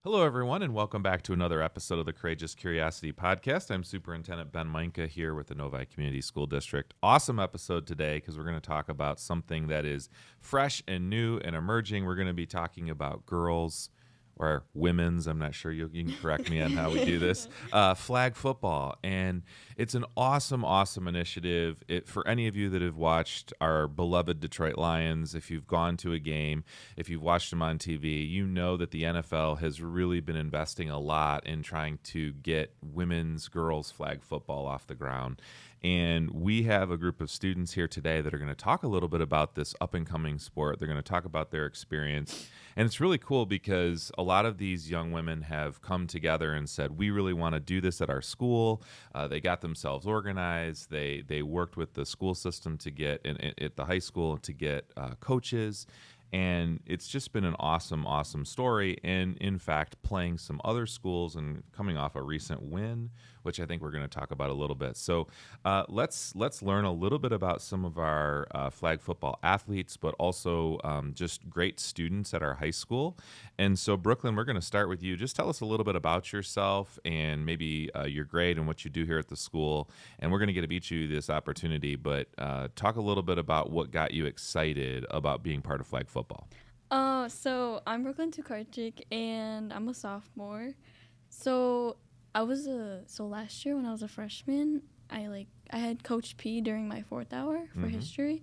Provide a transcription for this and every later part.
Hello, everyone, and welcome back to another episode of the Courageous Curiosity Podcast. I'm Superintendent Ben Mainka here with the Novi Community School District. Awesome episode today because we're going to talk about something that is fresh and new and emerging. We're going to be talking about girls or women's, I'm not sure, you can correct me on how we do this, flag football. And it's an awesome, awesome initiative. For any of you that have watched our beloved Detroit Lions, if you've gone to a game, if you've watched them on TV, you know that the NFL has really been investing a lot in trying to get women's, girls flag football off the ground. And we have a group of students here today that are going to talk a little bit about this up-and-coming sport. They're going to talk about their experience. And it's really cool because a lot of these young women have come together and said, we really want to do this at our school. They got themselves organized. They worked with the school system to get, at the high school, to get coaches. And it's just been an awesome, awesome story. And in fact, playing some other schools and coming off a recent win, which I think we're going to talk about a little bit. So let's learn a little bit about some of our flag football athletes, but also just great students at our high school. And so, Brooklyn, we're going to start with you. Just tell us a little bit about yourself and maybe your grade and what you do here at the school. And we're going to get each of you this opportunity, but talk a little bit about what got you excited about being part of flag football. So I'm Brooklyn Tokarczyk, and I'm a sophomore. So last year when I was a freshman, I had Coach P during my fourth hour for history,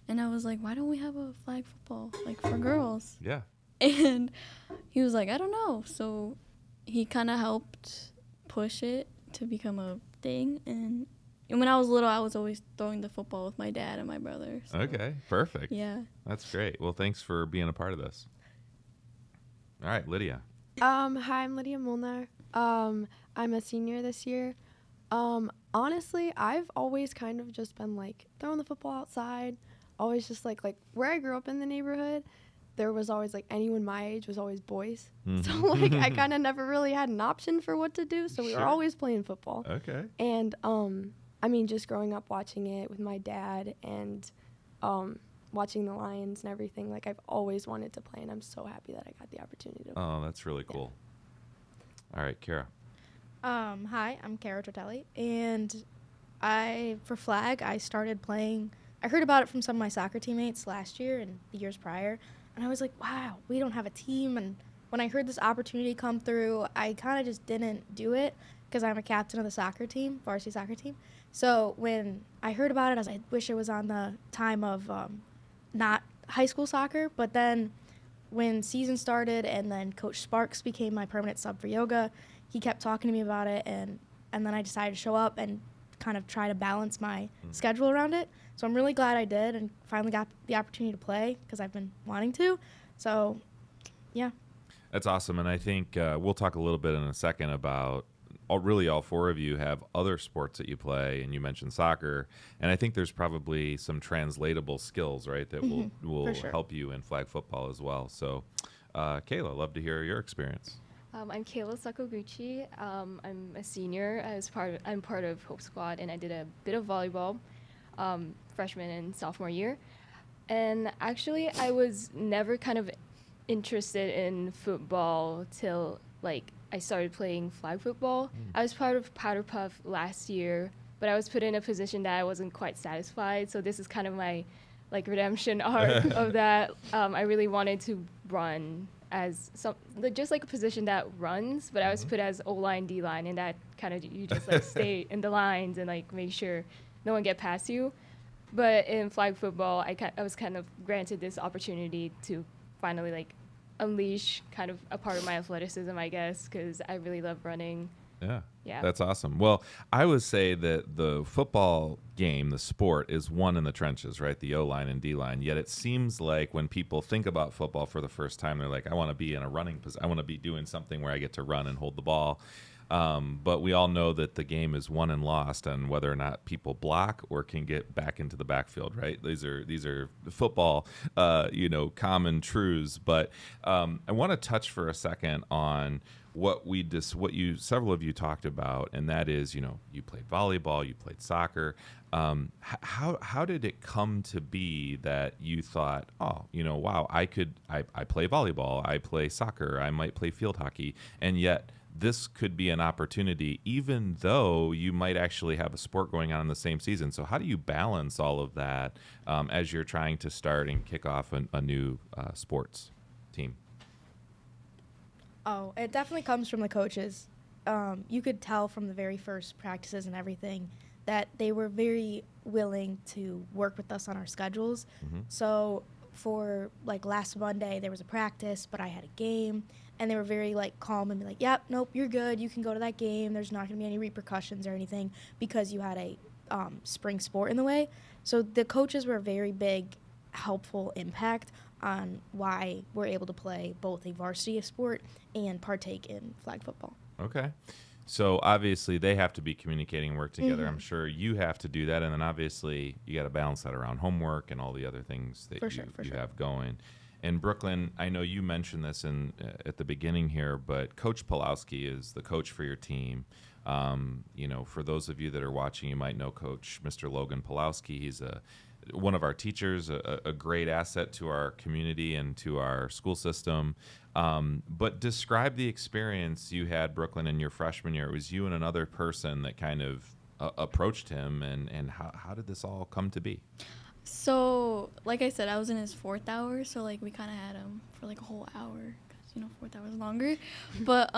and I was like, why don't we have a flag football for girls? Yeah. And he was like, I don't know. So he kind of helped push it to become a thing, and when I was little, I was always throwing the football with my dad and my brother. So. Okay, perfect. Yeah. That's great. Well, thanks for being a part of this. All right, Lydia. Hi, I'm Lydia Molnar. I'm a senior this year. Honestly, I've always kind of just been throwing the football outside. Always just like where I grew up in the neighborhood, there was always anyone my age was always boys. So I kind of never really had an option for what to do. So we were always playing football. Okay. And just growing up watching it with my dad and watching the Lions and everything, I've always wanted to play, and I'm so happy that I got the opportunity to play. Oh, that's really cool. All right, Cara. Hi, I'm Cara Tortelli, and for flag, I started playing. I heard about it from some of my soccer teammates last year and the years prior, and I was like, wow, we don't have a team. And when I heard this opportunity come through, I kind of just didn't do it because I'm a captain of the soccer team, varsity soccer team. So when I heard about it, I was like, I wish it was on the time of not high school soccer. But then when season started and then Coach Sparks became my permanent sub for yoga, he kept talking to me about it, and then I decided to show up and kind of try to balance my schedule around it. So I'm really glad I did and finally got the opportunity to play because I've been wanting to. So, yeah. That's awesome. And I think we'll talk a little bit in a second about all four of you have other sports that you play, and you mentioned soccer. And I think there's probably some translatable skills, right, that will help you in flag football as well. So, Khaella, love to hear your experience. I'm Khaella Sakoguchi. I'm a senior. I'm part of Hope Squad, and I did a bit of volleyball freshman and sophomore year. And actually, I was never kind of interested in football till I started playing flag football. I was part of Powder Puff last year, but I was put in a position that I wasn't quite satisfied. So this is kind of my redemption arc of that. I really wanted to run as just a position that runs, but I was put as O-line, D-line, and that kind of you just stay in the lines and make sure no one get past you. But in flag football, I was kind of granted this opportunity to finally unleash kind of a part of my athleticism, I guess, because I really love running. Yeah, that's awesome. Well, I would say that the football game, the sport, is won in the trenches, right? The O-line and D-line. Yet it seems like when people think about football for the first time, they're like, I want to be in a running position. I want to be doing something where I get to run and hold the ball. But we all know that the game is won and lost on whether or not people block or can get back into the backfield, right? These are football, common truths. But I want to touch for a second on what several of you talked about, and that is, you played volleyball, you played soccer. How did it come to be that you thought, wow, I play volleyball, I play soccer, I might play field hockey, and yet this could be an opportunity, even though you might actually have a sport going on in the same season. So how do you balance all of that as you're trying to start and kick off a new sports team? Oh, it definitely comes from the coaches. You could tell from the very first practices and everything that they were very willing to work with us on our schedules. Mm-hmm. So for last Monday, there was a practice, but I had a game, and they were very calm and be like, yep, nope, you're good. You can go to that game. There's not going to be any repercussions or anything because you had a spring sport in the way. So the coaches were a very big, helpful impact on why we're able to play both a varsity sport and partake in flag football. Okay. So obviously they have to be communicating and work together. Mm-hmm. I'm sure you have to do that. And then obviously you got to balance that around homework and all the other things that you have going. And Brooklyn, I know you mentioned this at the beginning here, but Coach Pulowski is the coach for your team. For those of you that are watching, you might know Coach Mr. Logan Pulowski. He's one of our teachers, a great asset to our community and to our school system. But describe the experience you had, Brooklyn, in your freshman year. It was you and another person that kind of approached him, and how did this all come to be? So, like I said, I was in his 4th hour, so we kind of had him for a whole hour because 4th hour is longer. But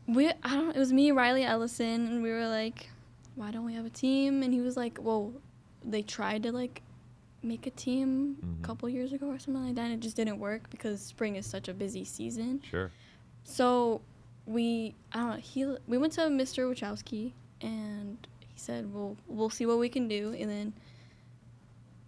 it was me, Riley Ellison, and we were like, why don't we have a team? And he was like, well, they tried to make a team a couple years ago or something like that, and it just didn't work because spring is such a busy season. Sure. So we went to Mr. Wachowski, and he said, well, we'll see what we can do. And then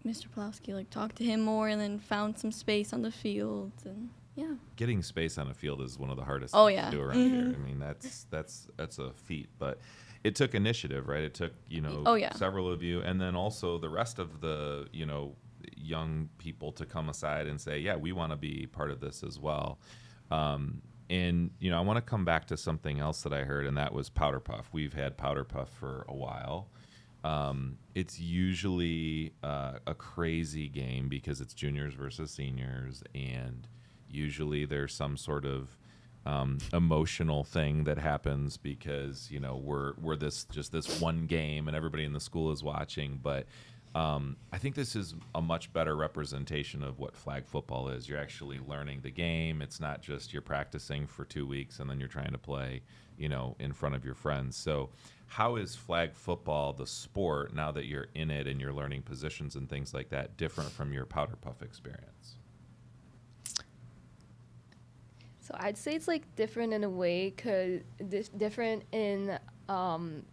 Mr. Pulowski talked to him more and then found some space on the field, and yeah. Getting space on a field is one of the hardest Oh, things yeah. to do around here. I mean, that's a feat, but it took initiative, right? It took, Oh, yeah. several of you, and then also the rest of the, young people to come aside and say, yeah, we want to be part of this as well. And, I want to come back to something else that I heard, and that was Powder Puff. We've had Powder Puff for a while. It's usually a crazy game because it's juniors versus seniors, and usually there's some sort of emotional thing that happens because we're this one game and everybody in the school is watching. But I think this is a much better representation of what flag football is. You're actually learning the game. It's not just you're practicing for 2 weeks and then you're trying to play in front of your friends. So how is flag football, the sport, now that you're in it and you're learning positions and things like that, different from your Powder Puff experience? So I'd say it's different in a way, because different in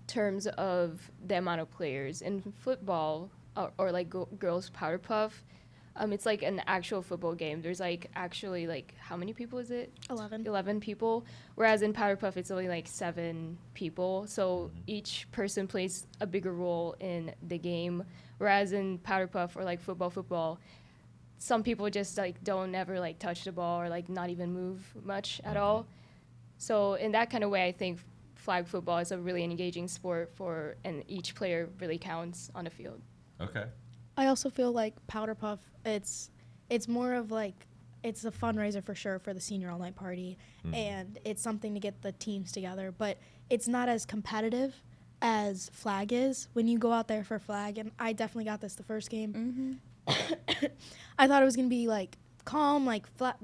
terms of the amount of players. In football or girls Powder Puff, it's an actual football game. There's actually how many people is it? 11 people. Whereas in Powder Puff it's only 7 people. So each person plays a bigger role in the game. Whereas in Powder Puff or football, some people just don't ever touch the ball or not even move much at all. So in that kind of way, I think flag football is a really engaging sport and each player really counts on the field. Okay. I also feel Powder Puff, it's more of it's a fundraiser for sure for the senior all night party, and it's something to get the teams together, but it's not as competitive as flag is when you go out there for flag. And I definitely got this the first game. I thought it was gonna be calm,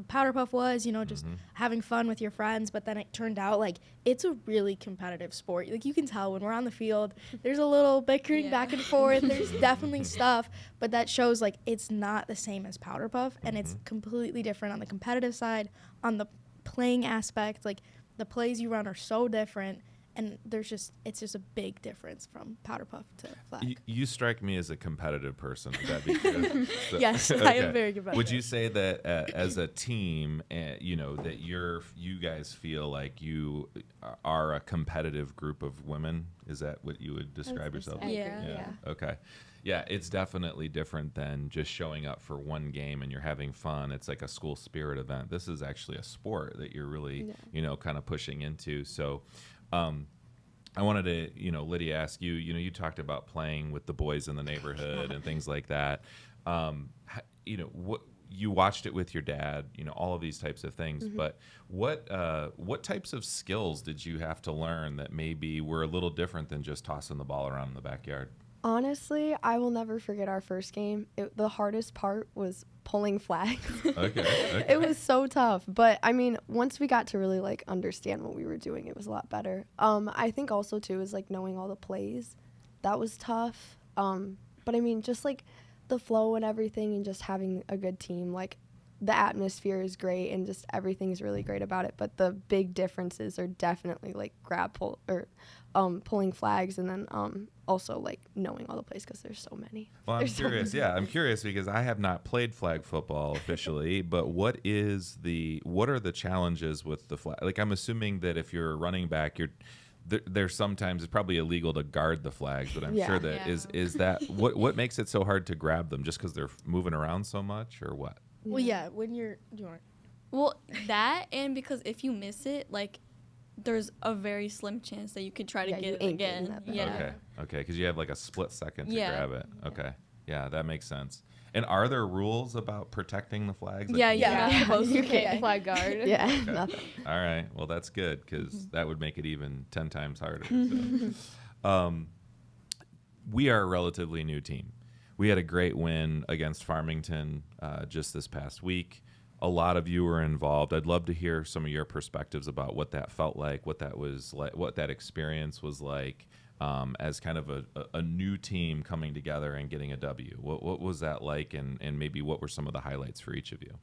Powder Puff was, just having fun with your friends, but then it turned out it's a really competitive sport. You can tell when we're on the field, there's a little bickering back and forth. There's definitely stuff, but that shows it's not the same as Powder Puff, and it's completely different on the competitive side. On the playing aspect, the plays you run are so different, and it's just a big difference from powder puff to flag. You strike me as a competitive person. Would that be true? Yes, I am very competitive. Would you say that as a team, that you guys feel like you are a competitive group of women? Is that what you would describe yourself? Yeah. Okay. Yeah, it's definitely different than just showing up for one game and you're having fun. It's like a school spirit event. This is actually a sport that you're really, kind of pushing into. So I wanted to, Lydia, ask you, you talked about playing with the boys in the neighborhood and things like that. What you watched it with your dad, all of these types of things, but what types of skills did you have to learn that maybe were a little different than just tossing the ball around in the backyard? Honestly, I will never forget our first game. The hardest part was pulling flags. Okay. It was so tough. But, I mean, once we got to really, understand what we were doing, it was a lot better. I think also, too, is, knowing all the plays. That was tough. But, I mean, just, the flow and everything and just having a good team, the atmosphere is great and just everything's really great about it. But the big differences are definitely, pulling flags and then also knowing all the plays because there's so many. Well, I'm curious. Yeah, I'm curious because I have not played flag football officially, but what are the challenges with the flag? I'm assuming that if you're a running back, there's sometimes it's probably illegal to guard the flags, but I'm sure that is that what makes it so hard to grab them? Just because they're moving around so much, or what? Well, yeah, when you're doing it. Well, that and because if you miss it, there's a very slim chance that you could try to get it again. Okay, because you have a split second to grab it. Okay, yeah, that makes sense. And are there rules about protecting the flags? You can't flag guard. Nothing. All right, well that's good because that would make it even 10 times harder. We are a relatively new team. We had a great win against Farmington just this past week. A lot of you were involved. I'd love to hear some of your perspectives about what that felt like, what that was like, what that experience was like as kind of a new team coming together and getting a W. What was that like, and maybe what were some of the highlights for each of you?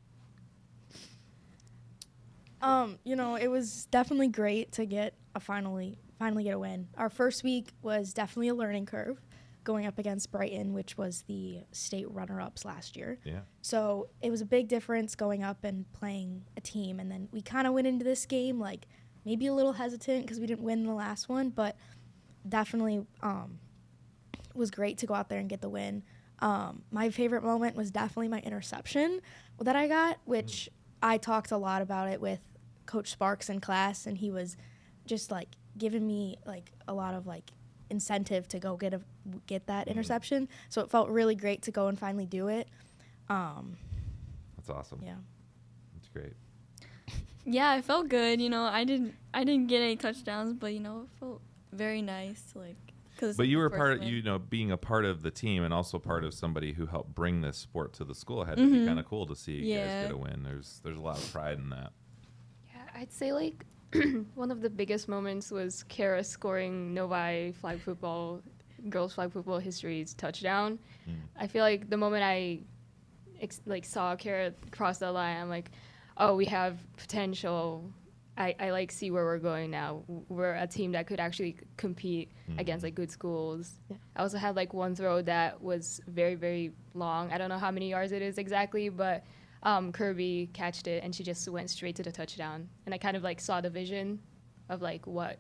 It was definitely great to finally get a win. Our first week was definitely a learning curve, going up against Brighton, which was the state runner-ups last year. Yeah. So it was a big difference going up and playing a team. And then we kind of went into this game maybe a little hesitant because we didn't win the last one, but definitely was great to go out there and get the win. My favorite moment was definitely my interception that I got, which I talked a lot about it with Coach Sparks in class, and he was just giving me a lot of incentive to go get that interception. So it felt really great to go and finally do it. That's awesome. Yeah. That's great. Yeah, I felt good. I didn't get any touchdowns, but it felt very nice. But you were part of, being a part of the team and also part of somebody who helped bring this sport to the school had to be kind of cool to see you guys get a win. There's a lot of pride in that. Yeah, I'd say one of the biggest moments was Cara scoring Novi girls flag football history's touchdown. I feel like the moment I saw Cara cross the line, I'm like, oh, we have potential. I see where we're going now. We're a team that could actually compete against good schools. Yeah. I also had one throw that was very, very long. I don't know how many yards it is exactly, but Kirby catched it and she just went straight to the touchdown. And I kind of saw the vision of what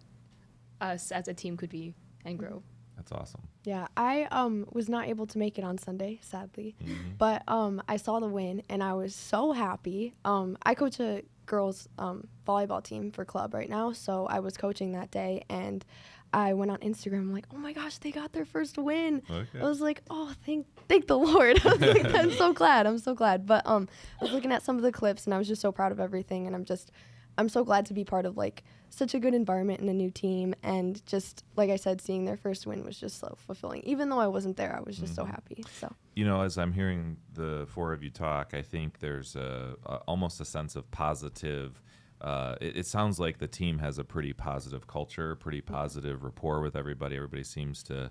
us as a team could be and grow. That's awesome. Yeah, I was not able to make it on Sunday, sadly, but I saw the win and I was so happy. I coach a girls volleyball team for club right now, so I was coaching that day and I went on Instagram. I'm like, oh my gosh, they got their first win. Okay. I was like, oh, thank the Lord. I was like, I'm so glad. But I was looking at some of the clips and I was just so proud of everything, and I'm so glad to be part of such a good environment and a new team, and just like I said, seeing their first win was just so fulfilling. Even though I wasn't there, I was just so happy. So as I'm hearing the four of you talk, I think there's almost a sense of positive. It sounds like the team has a pretty positive culture, pretty positive rapport with everybody. Everybody seems to.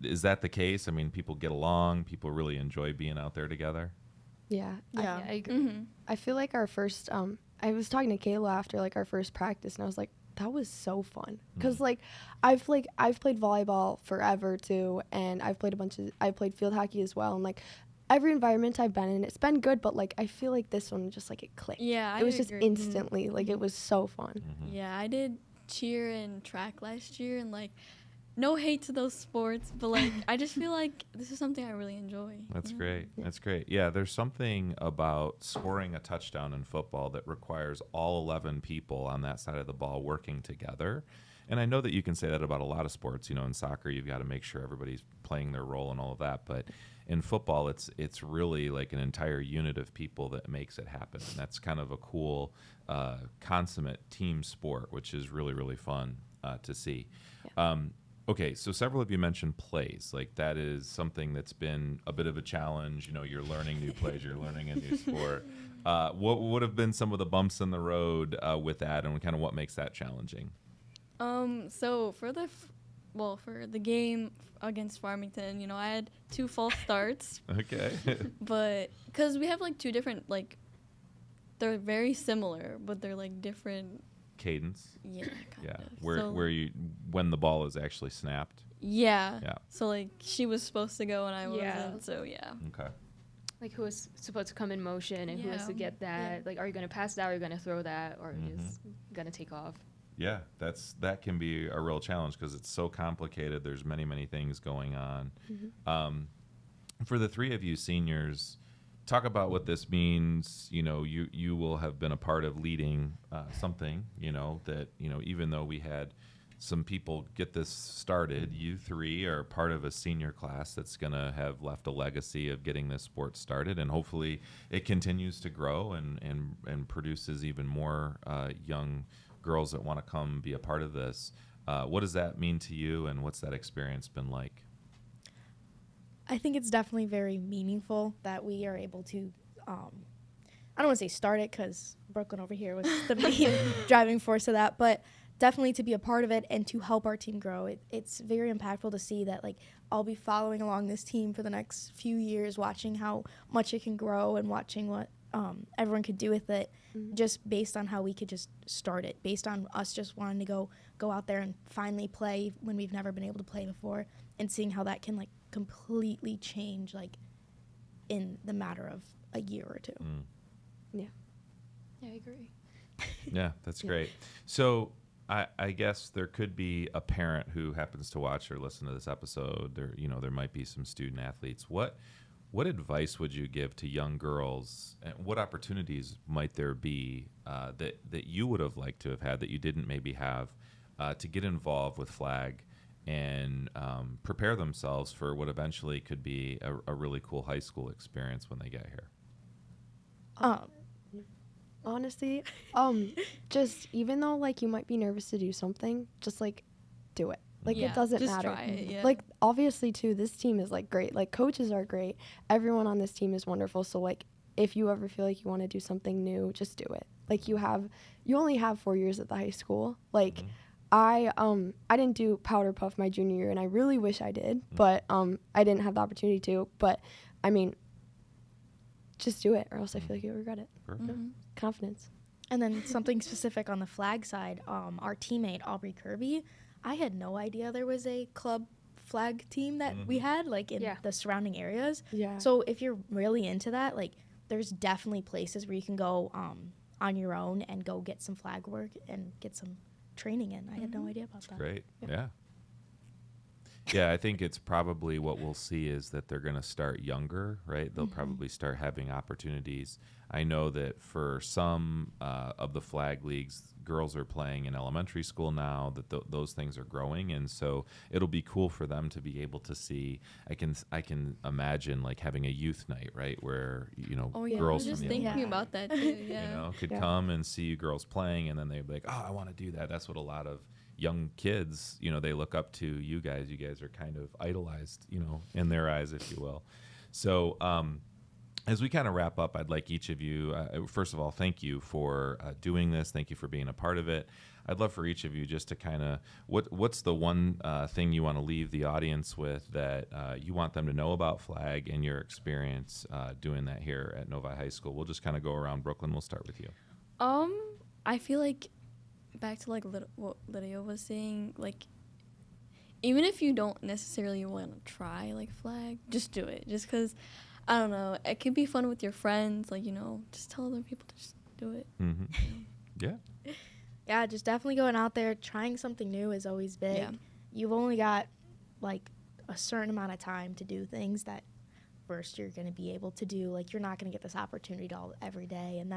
Is that the case? I mean, people get along. People really enjoy being out there together. Yeah. I agree. I feel like our first. I was talking to Khaella after our first practice, and I was like, that was so fun. Because, like, I've played volleyball forever, too, and I played field hockey as well, and, like, every environment I've been in, it's been good, but, like, I feel like this one just, like, it clicked. Yeah, I it was just agree. instantly, like, it was so fun. Yeah, I did cheer and track last year, and, like, no hate to those sports, but, like, I just feel like this is something I really enjoy. That's great. That's great. Yeah, there's something about scoring a touchdown in football that requires all 11 people on that side of the ball working together. And I know that you can say that about a lot of sports. You know, in soccer, you've got to make sure everybody's playing their role and all of that. But in football, it's really like an entire unit of people that makes it happen. And that's kind of a cool, consummate team sport, which is really, really fun to see. Yeah. Okay, so several of you mentioned plays. Like, that is something that's been a bit of a challenge. You know, you're learning new plays, you're learning a new sport. What would have been some of the bumps in the road with that, and kind of what makes that challenging? So for the game against Farmington, you know, I had 2 false starts. Okay. But because we have, like, 2 different, like, they're very similar, but they're, like, different. Cadence. Yeah, kind of. Where you when the ball is actually snapped. Yeah. Yeah. So, like, she was supposed to go and I Yeah. wasn't. So yeah. Okay. Like, who is supposed to come in motion and who has to get that? Yeah. Like, are you going to pass that, or are you going to throw that, or are you just going to take off? Yeah, that can be a real challenge because it's so complicated. There's many, many things going on. For the 3 of you seniors, talk about what this means. You know, you will have been a part of leading something, you know, that, you know, even though we had some people get this started, you 3 are part of a senior class that's going to have left a legacy of getting this sport started, and hopefully it continues to grow and produces even more young girls that want to come be a part of this. What does that mean to you, and what's that experience been like? I think it's definitely very meaningful that we are able to, I don't want to say start it because Brooklyn over here was the main driving force of that, but definitely to be a part of it and to help our team grow. It's very impactful to see that, like, I'll be following along this team for the next few years, watching how much it can grow and watching what everyone could do with it, just based on how we could just start it, based on us just wanting to go out there and finally play when we've never been able to play before, and seeing how that can, like, completely change, like, in the matter of a year or 2. Yeah. Yeah, I agree. Yeah, that's great. So I guess there could be a parent who happens to watch or listen to this episode. There might be some student athletes. What advice would you give to young girls, and what opportunities might there be that you would have liked to have had that you didn't maybe have to get involved with flag and prepare themselves for what eventually could be a really cool high school experience when they get here? Honestly, just even though, like, you might be nervous to do something, just, like, do it. Like, Yeah, it doesn't just matter. try it, yeah. Like, obviously, too, this team is, like, great. Like, coaches are great. Everyone on this team is wonderful. So, like, if you ever feel like you want to do something new, just do it. Like, you only have 4 years at the high school. Like, I didn't do powder puff my junior year, and I really wish I did, but I didn't have the opportunity to. But, I mean, just do it, or else I feel like you'll regret it. Confidence. And then something specific on the flag side, our teammate, Aubrey Kirby, I had no idea there was a club flag team that we had, like, in the surrounding areas. Yeah. So if you're really into that, like, there's definitely places where you can go on your own and go get some flag work and get some training in. I had no idea about that. Great. Yeah. Yeah, I think it's probably what we'll see is that they're going to start younger, right? They'll probably start having opportunities. I know that for some of the flag leagues, girls are playing in elementary school now, that those things are growing. And so it'll be cool for them to be able to see. I can imagine, like, having a youth night, right? Where, girls I was just from thinking about that too. Yeah. could come and see you girls playing, and then they'd be like, oh, I want to do that. That's what a lot of young kids, they look up to you guys. You guys are kind of idolized, in their eyes, if you will. So as we kind of wrap up, I'd like each of you, first of all, thank you for doing this. Thank you for being a part of it. I'd love for each of you just to kind of, what's the one thing you want to leave the audience with that you want them to know about flag and your experience doing that here at Novi High School? We'll just kind of go around. Brooklyn, we'll start with you. I feel like back to like what Lydia was saying, like even if you don't necessarily want to try like flag, just do it. Just because, I don't know, it can be fun with your friends. Like, you know, just tell other people to just do it. Mm-hmm. Yeah. Yeah, just definitely going out there, trying something new is always big. Yeah. You've only got like a certain amount of time to do things that first you're going to be able to do. Like, you're not going to get this opportunity every day, and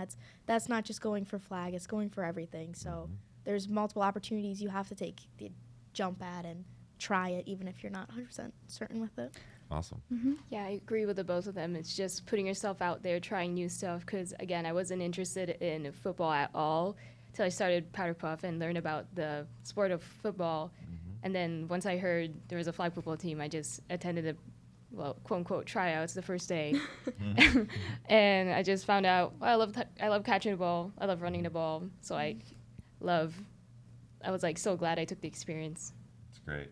that's not just going for flag, it's going for everything. So there's multiple opportunities you have to take the jump at and try it, even if you're not 100% certain with it. Awesome. Yeah, I agree with the both of them. It's just putting yourself out there, trying new stuff. Because again, I wasn't interested in football at all till I started Powder Puff and learned about the sport of football. And then once I heard there was a flag football team, I just attended the, well, quote unquote tryouts the first day, and I just found out, well, I love catching the ball. I love running the ball. So I was like so glad I took the experience. It's great.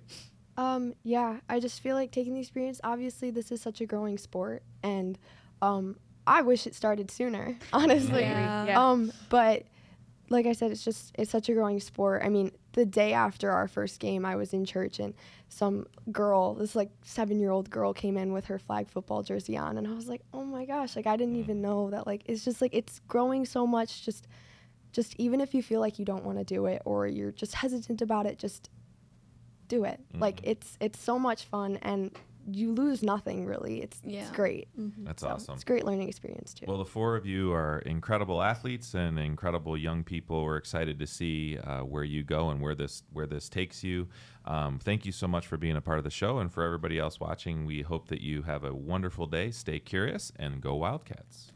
Yeah, I just feel like taking the experience, obviously this is such a growing sport, and I wish it started sooner, honestly. Yeah. But like I said, it's such a growing sport. I mean, the day after our first game, I was in church, and some girl, this like 7-year-old girl, came in with her flag football jersey on, and I was like, oh my gosh, like I didn't even know that. Like, it's just like it's growing so much. Just even if you feel like you don't want to do it or you're just hesitant about it, just do it. Like it's so much fun, and you lose nothing really. It's great. That's So awesome. It's a great learning experience too. Well, the four of you are incredible athletes and incredible young people. We're excited to see where you go and where this takes you. Thank you so much for being a part of the show, and for everybody else watching, we hope that you have a wonderful day. Stay curious and go Wildcats.